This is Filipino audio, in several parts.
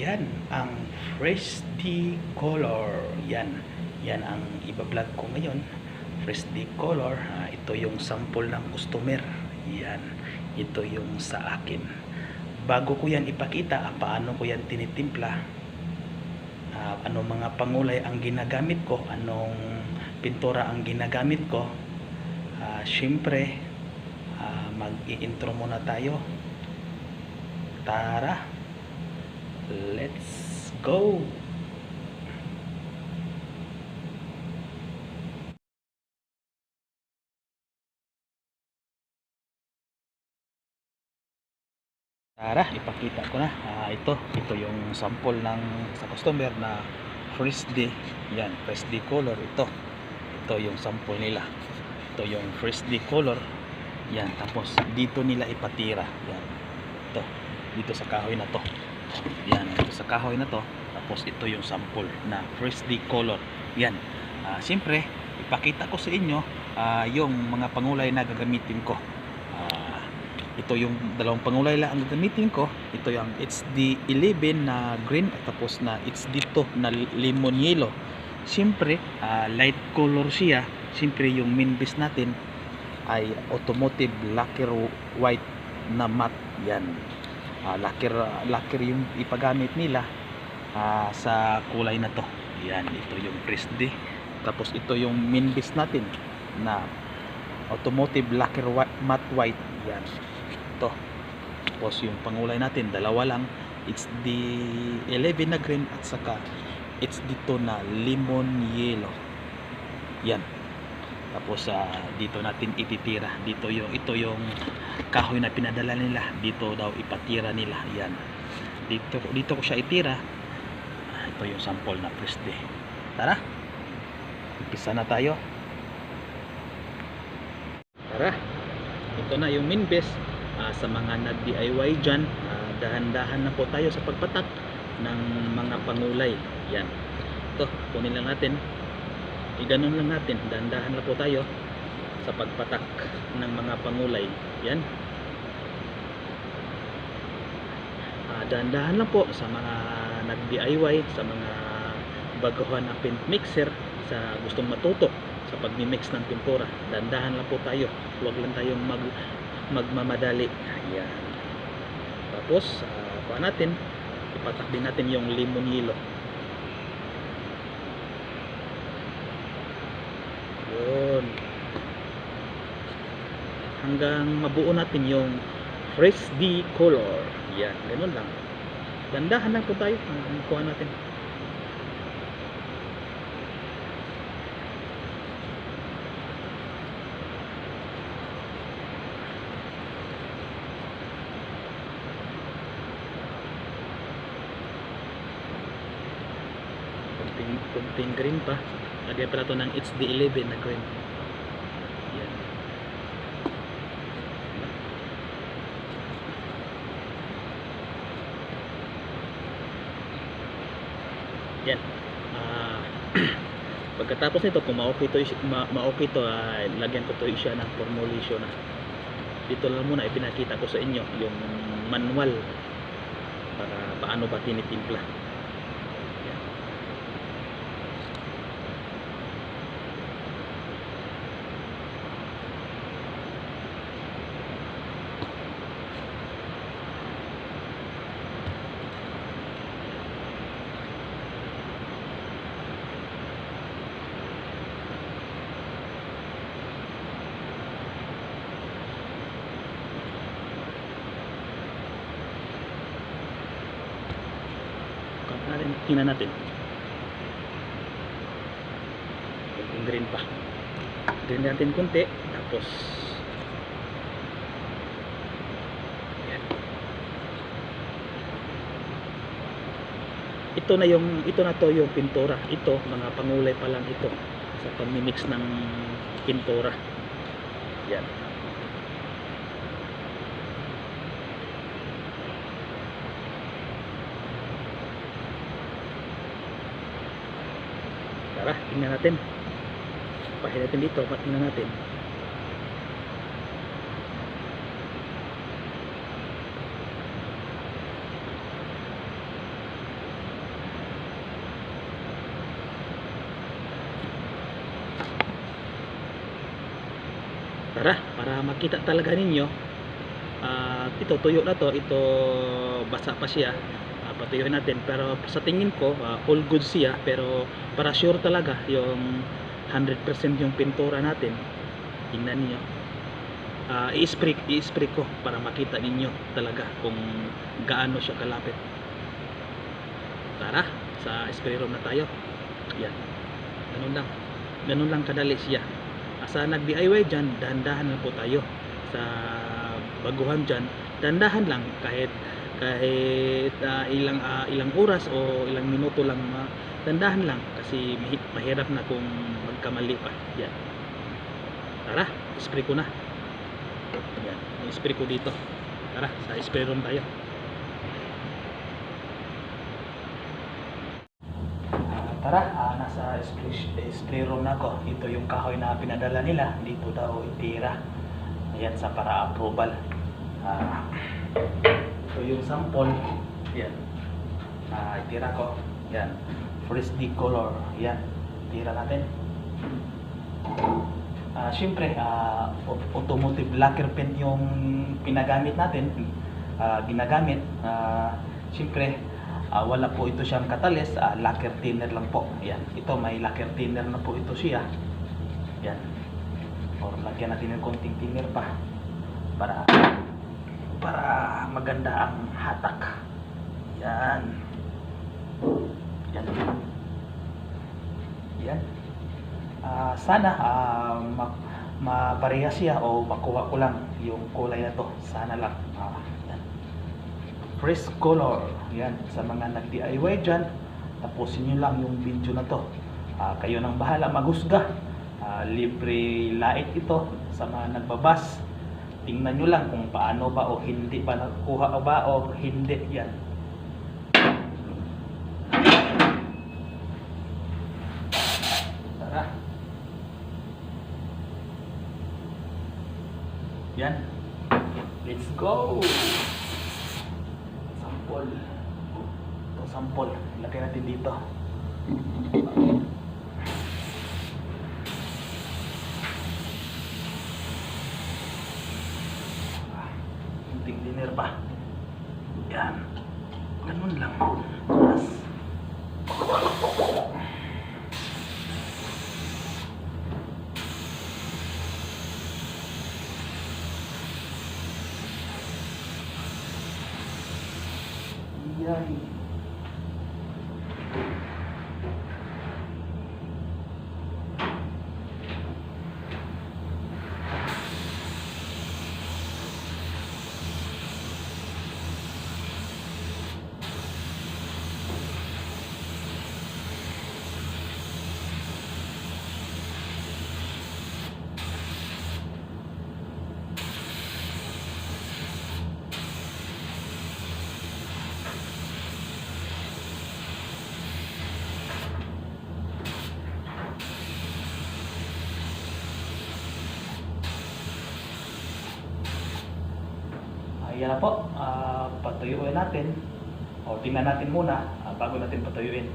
Yan ang Fresh D Color. Yan ang iba-vlog ko ngayon. Fresh D Color. Ito yung sample ng customer. Yan. Ito yung sa akin. Bago ko yan ipakita, paano ko yan tinitimpla, anong mga pangulay ang ginagamit ko, anong pintura ang ginagamit ko, syempre, mag-i-intro muna tayo. Tara, let's go! Tara, ipakita ko na. Ito yung sample ng sa customer na Fresh D. Yan, Fresh D Color. Ito yung sample nila. Ito yung Fresh D Color. Yan, tapos dito nila ipatira. Yan. Dito sa kahoy na to. Yan, dito sa kahoy na to. Tapos ito yung sample na Fresh D Color. Yan. Siyempre, ipakita ko sa inyo yung mga pangulay na gagamitin ko. Ito yung dalawang pangulay lang ang gagamitin ko. Ito yung HD11 na green at tapos na HD2 na lemon yellow. Siyempre, light color siya. Siyempre, yung main base natin ay automotive lacquer white na matte. Yan. Lacquer yung ipagamit nila sa kulay na to. Yan, ito yung Fresh D. Tapos ito yung main base natin na automotive lacquer matte white. Yan. Tapos yung pangulay natin dalawa lang, HD11 na green at saka HD2 na lemon yellow. Yan. Tapos dito natin ititira. Ito yung kahoy na pinadala nila. Dito daw ipatira nila. Yan. Dito ko siya itira. Ito yung sample na Fresh D. Tara. Umpisa na tayo. Tara. Ito na yung main base. Sa mga nag-DIY dyan, dahan-dahan na po tayo sa pagpatak ng mga pangulay. Yan. Ito, kunin lang natin. Iganon lang natin. Dahan-dahan na po tayo sa pagpatak ng mga pangulay. Yan. Dahan-dahan lang po sa mga nag-DIY, sa mga baguhan na paint mixer, sa gustong matuto sa pagmi-mix ng pintura. Dahan-dahan lang po tayo. Huwag lang tayong magmamadali. Ayan. Tapos kuha natin, ipatak din natin yung lemon yellow. Yun. Hanggang mabuo natin yung Fresh D Color. Yan, ganun lang. Dandahan lang po tayo. Kuha natin. Kunting green pa. Lagyan pala ito ng HD11 na green. Yan. Yan. Pagkatapos nito, kung ma-okay ito, lagyan ko ito siya ng formulation na. Dito lang muna ipinakita ko sa inyo yung manual para paano ba tinitimpla. Tingnan natin. Yung green pa. Green natin konti. Tapos yan. Ito na to yung pintura. Ito, mga pangulay pa lang ito sa pag-mix ng pintura. Yan. Tara, tingnan natin. Pahin natin dito, tingnan natin. para makita talaga ninyo. Ito tuyo na to, ito basa pa siya. Patuyuin natin, pero sa tingin ko all good siya, pero para sure talaga yung 100% yung pintura natin, tingnan niyo. I-spray ko para makita ninyo talaga kung gaano siya kalapit. Tara, sa spray room na tayo. Yan, ganun lang kadali siya. Sa nag-DIY dyan, dahan-dahan lang po tayo. Sa baguhan dyan, dahan-dahan lang, kahit ilang oras o ilang minuto lang, dahan-dahan lang, kasi mahirap na kung magkamali pa. Yan, tara, spray ko na. Yan, i-spray ko dito. Tara, sa spray room tayo. Tara, nasa spray room na ako. Ito yung kahoy na pinadala nila. Dito daw itira. Ayan, sa para approval. Ito yung sample. Yan. Itira ko. Yan. First D color. Yan. Itira natin. Siyempre, automotive lacquer paint yung pinagamit natin. Ginagamit. Siyempre, wala po ito siyang katalis, lacquer thinner lang po. Yan. Ito may lacquer thinner na po ito siya. Yan. Or lagyan natin ng konting thinner pa para maganda ang hatak. Yan. Yan. Yan. Sana mapareha siya o makuha ko lang yung kulay na to. Sana lang. Yan. Fresh color. Yan, sa mga nag-DIY dyan, tapusin nyo lang yung video na to. Kayo nang bahala maghusga. Libre light ito sa mga nagbabas. Tingnan nyo lang kung paano ba o hindi ba nakuha ba o hindi. Yan. Tara. Yan. Let's go. Ito sample, lagay natin dito. Kunting liner pa. Yan, ganun lang. Yes. Yan. Ayan na po, patuyuin natin o tingnan natin muna bago natin patuyuin.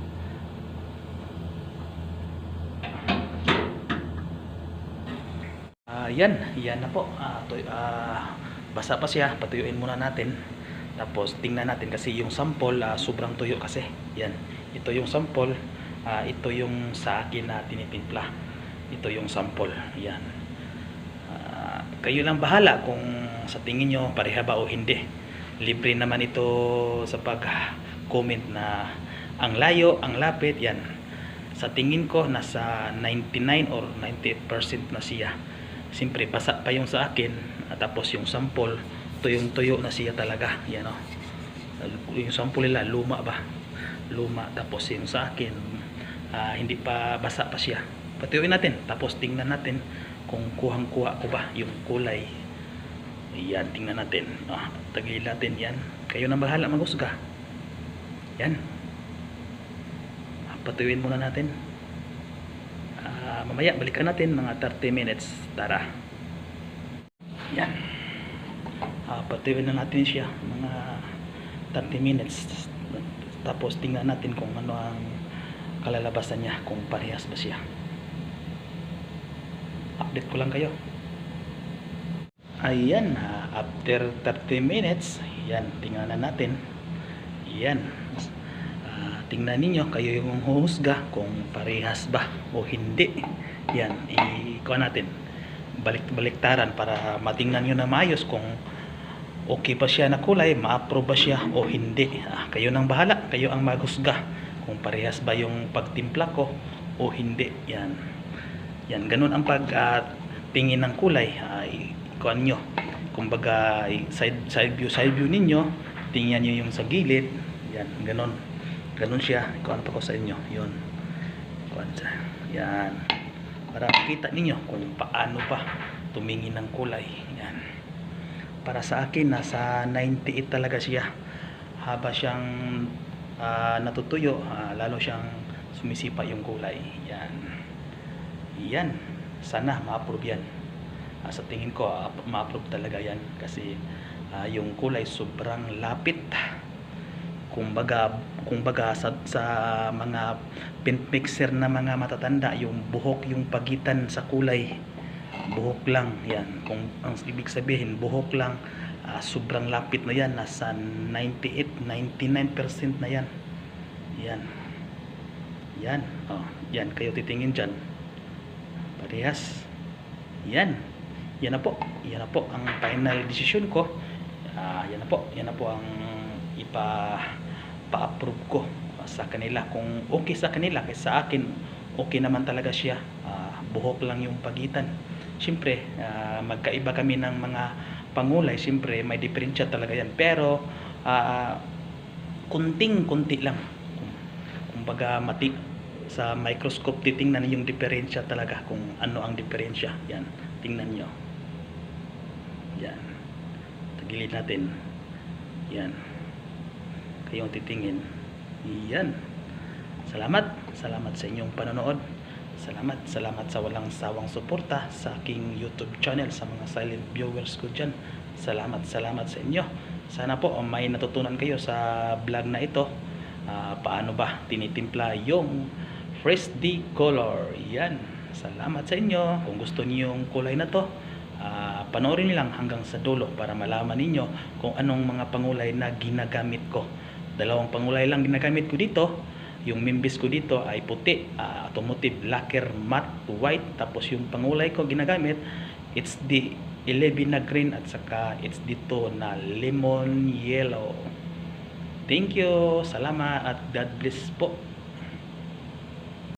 Yan na po, basa pa siya, patuyuin muna natin. Tapos tingnan natin kasi yung sample sobrang tuyo kasi. Yan, ito yung sample, ito yung sa akin na tinitimpla. Ito yung sample. Yan. Kayo lang bahala kung sa tingin nyo pareha ba o hindi. Libre naman ito sa pag-comment na ang layo, ang lapit. Yan, sa tingin ko nasa 99 or 98% na siya. Siyempre basa pa yung sa akin, tapos yung sample tuyong-tuyo na siya talaga. Yan o, yung sample nila luma ba, luma. Tapos yung sa akin hindi pa, basa pa siya. Patuyuin natin, tapos tingnan natin kung kuhang-kuha ko ba yung kulay. Yan, tingnan natin. Tagilid natin yan. Kayo na bahala maghusga. Yan. Patuyuin muna natin. Mamaya balikan natin mga 30 minutes. Tara. Yan. Patuyuin na natin siya mga 30 minutes. Tapos tingnan natin kung ano ang kalalabasan niya, kung parehas ba siya. Update ko lang kayo. Ayan, after 30 minutes, yan, tingnan na natin. Yan. Tingnan ninyo, kayo yung huhusga kung parehas ba o hindi. Yan, ikuha natin. Baliktaran para matingnan nyo na maayos kung okay ba siya na kulay, ma-approve ba siya o hindi. Kayo nang bahala, kayo ang maghusga kung parehas ba yung pagtimpla ko o hindi. Yan. Yan, ganun ang tingin ng kulay. Ikuan nyo. Kumbaga, side view ninyo, tingnan nyo yung sa gilid. Yan, ganun. Ganun siya. Ikuan pa ko sa inyo. Yun. Ikuan siya. Yan. Para makita ninyo kung paano pa tumingin ng kulay. Yan. Para sa akin, nasa 98 talaga siya. Haba siyang natutuyo, lalo siyang sumisipa yung kulay. Yan. Yan. Sana ma-approve yan. Sa tingin ko, ma-approve talaga yan. Kasi yung kulay sobrang lapit. Kumbaga sa mga paint mixer na mga matatanda, yung buhok yung pagitan sa kulay. Buhok lang yan. Kung ang ibig sabihin, buhok lang. Sobrang lapit na yan. Nasa 98-99% na yan. Yan. Yan. Yan. Kayo titingin dyan. Parehas. Yan. Yan na po. Yan na po ang final decision ko. Yan na po ang pa-approve ko sa kanila. Kung okay sa kanila, kasi sa akin okay naman talaga siya. Buhok lang yung pagitan. Siyempre, magkaiba kami ng mga pangulay. Siyempre, may diferensya talaga yan. Pero, kunting-kunti lang. Kumbaga, sa microscope, titingnan yung diferensya talaga. Kung ano ang diferensya. Yan, tingnan nyo. Yan. Tagilid natin. Yan. Kayong titingin. Yan. Salamat sa inyong panonood. Salamat sa walang sawang suporta sa aking YouTube channel, sa mga silent viewers ko dyan. Salamat sa inyo. Sana po may natutunan kayo sa vlog na ito. Paano ba tinitimpla yung Fresh D color. Yan. Salamat sa inyo. Kung gusto niyo yung kulay na to, panoorin lang hanggang sa dulo para malaman ninyo kung anong mga pangulay na ginagamit ko. Dalawang pangulay lang ginagamit ko dito. Yung mimbis ko dito ay puti, automotive lacquer matte white. Tapos yung pangulay ko ginagamit, it's the 11 na green at saka it's dito na lemon yellow. Thank you, salamat at God bless po.